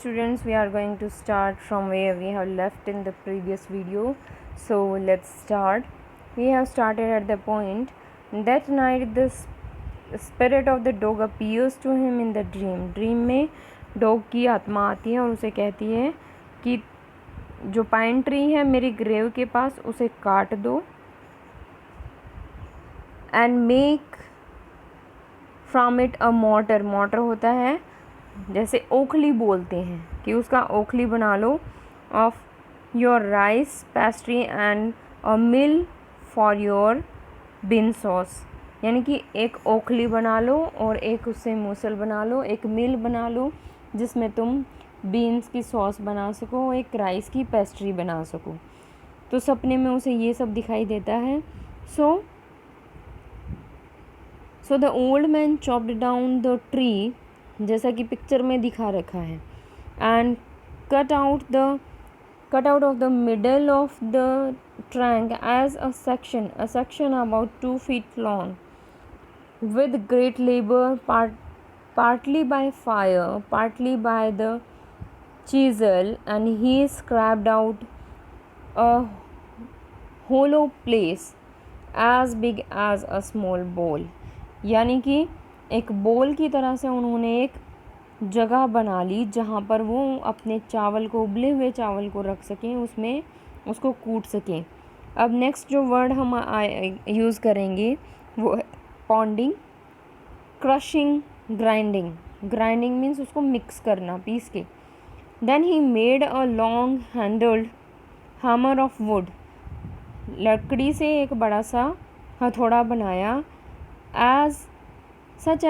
Students, we are going to start from where we have left in the previous video. So let's start. We have started at the point that night the spirit of the dog appears to him in the dream. Dream में dog की आत्मा आती है और उसे कहती है कि जो पाइन ट्री है मेरी ग्रेव के पास उसे काट दो and make from it a motor. Motor होता है जैसे ओखली बोलते हैं कि उसका ओखली बना लो of your rice pastry and a mill for your bean sauce. यानी कि एक ओखली बना लो और एक उससे मूसल बना लो, एक मिल बना लो जिसमें तुम बीन्स की सॉस बना सको, एक राइस की पेस्ट्री बना सको. तो सपने में उसे ये सब दिखाई देता है. So the old man chopped down the tree, जैसा कि पिक्चर में दिखा रखा है, and cut out of the middle of the trunk as a section about 2 feet long with great labor, partly by fire, partly by the chisel, and he scraped out a hollow place as big as a small bowl. यानी कि एक बोल की तरह से उन्होंने एक जगह बना ली जहाँ पर वो अपने चावल को, उबले हुए चावल को रख सकें, उसमें उसको कूट सकें. अब नेक्स्ट जो वर्ड हम यूज़ करेंगे वो है pounding, crushing, grinding. Grinding means उसको मिक्स करना, पीस के. Then he made a long handled hammer of wood. लकड़ी से एक बड़ा सा हथौड़ा बनाया. Such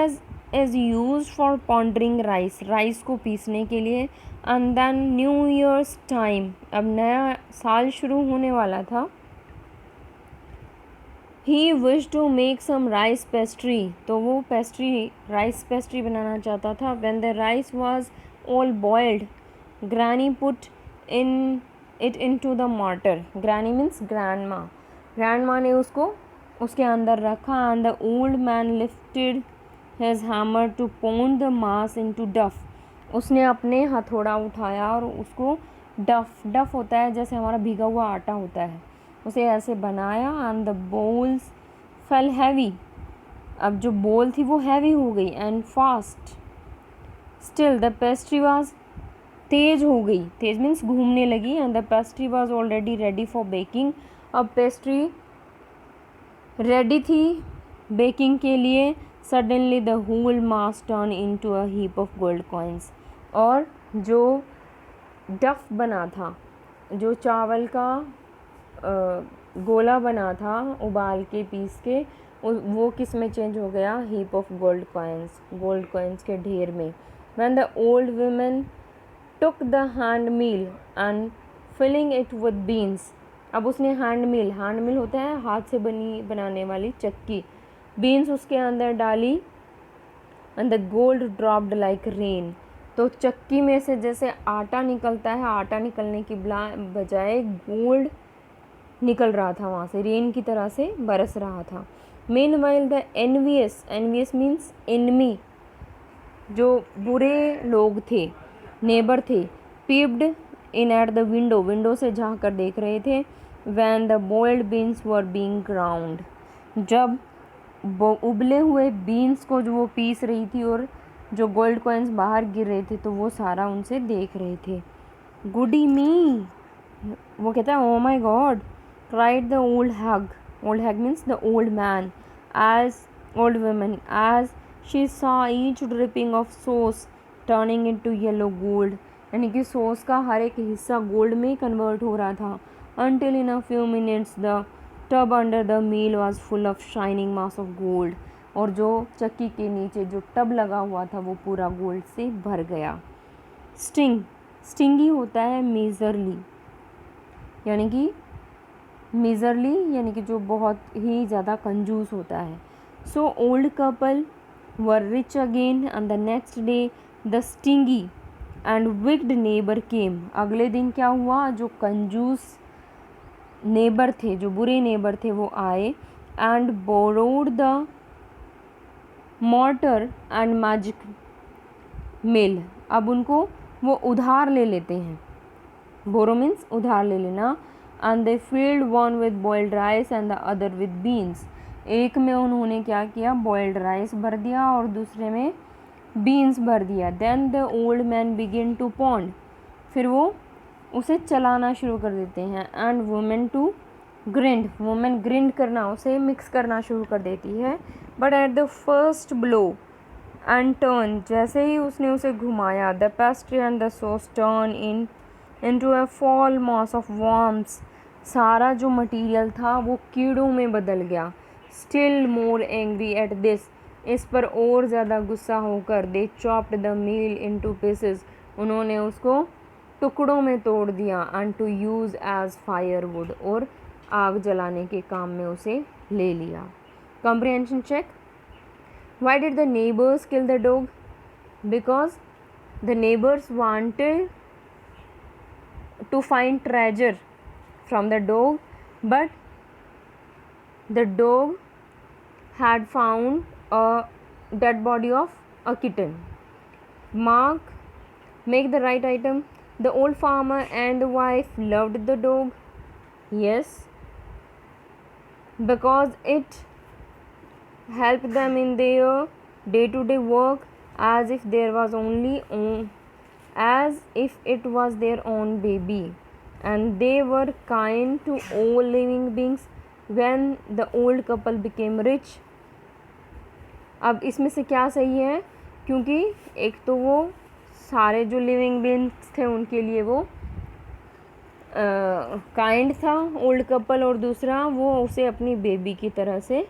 as used for pondering rice को पीसने के लिए. And then new year's time, अब नया साल शुरू होने वाला था. He wish to make some rice pastry, तो वो राइस पेस्ट्री बनाना चाहता था. When the rice was all boiled, granny put it into the mortar. Granny means grandma ने उसको उसके अंदर रखा. And the old man lifted his hammer to pound the mass into dough. उसने अपने हथौड़ा उठाया और उसको डफ होता है जैसे हमारा भीगा हुआ आटा होता है, उसे ऐसे बनाया. And the bowls fell heavy, अब जो बोल थी वो हैवी हो गई. And fast still the pastry was, तेज हो गई, तेज मीन्स घूमने लगी. And the pastry was already ready for baking, अब पेस्ट्री रेडी थी बेकिंग के लिए. Suddenly the whole mass turn into a heap of gold coins. और जो डफ बना था, जो चावल का गोला बना था उबाल के पीस के, वो किस में चेंज हो गया? हीप ऑफ गोल्ड कॉइन्स के ढेर में. When the old women took the hand mill and filling it with beans. अब उसने हैंड मिल होता है हाथ से बनाने वाली चक्की. बीन्स उसके अंदर डाली. And the gold dropped like rain, तो चक्की में से जैसे आटा निकलता है, आटा निकलने की बजाय गोल्ड निकल रहा था वहाँ से, रेन की तरह से बरस रहा था. Meanwhile the envious means enemy, जो बुरे लोग थे, नेबर थे, peeped in at the window से झाँक कर देख रहे थे. When the boiled beans were being ground, जब उबले हुए बीन्स को जो वो पीस रही थी और जो गोल्ड कॉइन्स बाहर गिर रहे थे, तो वो सारा उनसे देख रहे थे. गुडी मी, वो कहता है, oh my god, cried the old hag means the old man, as old women, as she saw each dripping of sauce turning into yellow gold. यानी कि सॉस का हर एक हिस्सा गोल्ड में कन्वर्ट हो रहा था. until in a few minutes the tub under the mill was full of shining mass of gold. और जो चक्की के नीचे जो टब लगा हुआ था वो पूरा गोल्ड से भर गया. स्टिंगी होता है मेजरली, यानी कि जो बहुत ही ज़्यादा कंजूस होता है. So old couple were rich again and the next day the stingy and wicked neighbour came. अगले दिन क्या हुआ? जो कंजूस नेबर थे, जो बुरे नेबर थे, वो आए. And borrowed the mortar and magic mill. अब उनको वो उधार ले लेते हैं, बोरो मीन्स उधार ले लेना। And they field one with boiled rice and the other with beans, एक में उन्होंने क्या किया, बॉइल्ड राइस भर दिया और दूसरे में बीन्स भर दिया। Then the old man begin to pound, फिर वो उसे चलाना शुरू कर देते हैं। And women to grind, women grind करना, उसे मिक्स करना शुरू कर देती है। But at the first blow and turn, जैसे ही उसने उसे घुमाया, the pastry and the sauce turn into a foul mass of worms, सारा जो मटेरियल था वो कीड़ों में बदल गया। Still more angry at this, इस पर और ज़्यादा गुस्सा होकर, they chopped the mill into pieces, उन्होंने उसको टुकड़ों में तोड़ दिया। And to use as firewood, और आग जलाने के काम में उसे ले लिया। Comprehension check. Why did the neighbors kill the dog? Because the neighbors wanted to find treasure from the dog, but the dog had found a dead body of a kitten. Mark, make the right item. The old farmer and the wife loved the dog. Yes, because it helped them in their day-to-day work, as if it was their own baby. And they were kind to all living beings. When the old couple became rich, अब इसमें से क्या सही है, क्योंकि एक तो वो सारे जो लिविंग बींग्स थे उनके लिए वो काइंड था ओल्ड कपल, और दूसरा वो उसे अपनी बेबी की तरह से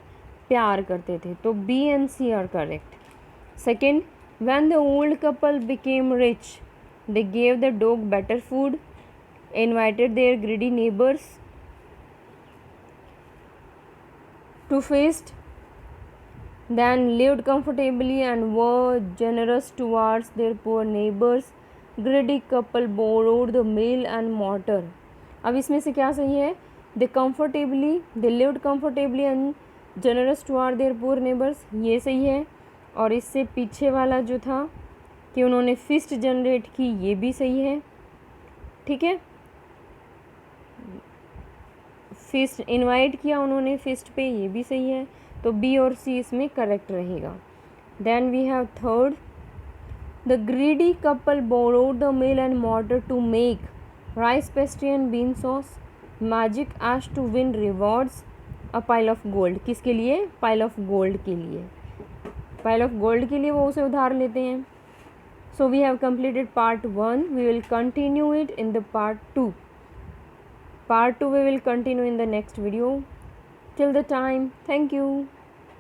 प्यार करते थे। तो B and C are correct. Second, when the old couple became rich, they gave the dog better food, invited their greedy neighbours to feast, then lived comfortably and were generous towards their poor neighbors. Greedy couple borrowed the mill and mortar. अब इसमें से क्या सही है, they lived comfortably and generous toward their poor neighbors, ये सही है। और इससे पीछे वाला जो था कि उन्होंने फिस्ट जनरेट की, ये भी सही है। ठीक है, फिस्ट इनवाइट किया उन्होंने फिस्ट पे, ये भी सही है। तो बी और सी इसमें करेक्ट रहेगा। Then we have third, the greedy couple borrowed the mill and mortar to make rice pastry and bean sauce, magic ash to win rewards, a pile of gold. किसके लिए, पाइल ऑफ गोल्ड के लिए, pile of gold के लिए वो उसे उधार लेते हैं। So we have completed part 1, we will continue it in the part 2. Part 2 we will continue in the next video. Till the time, thank you.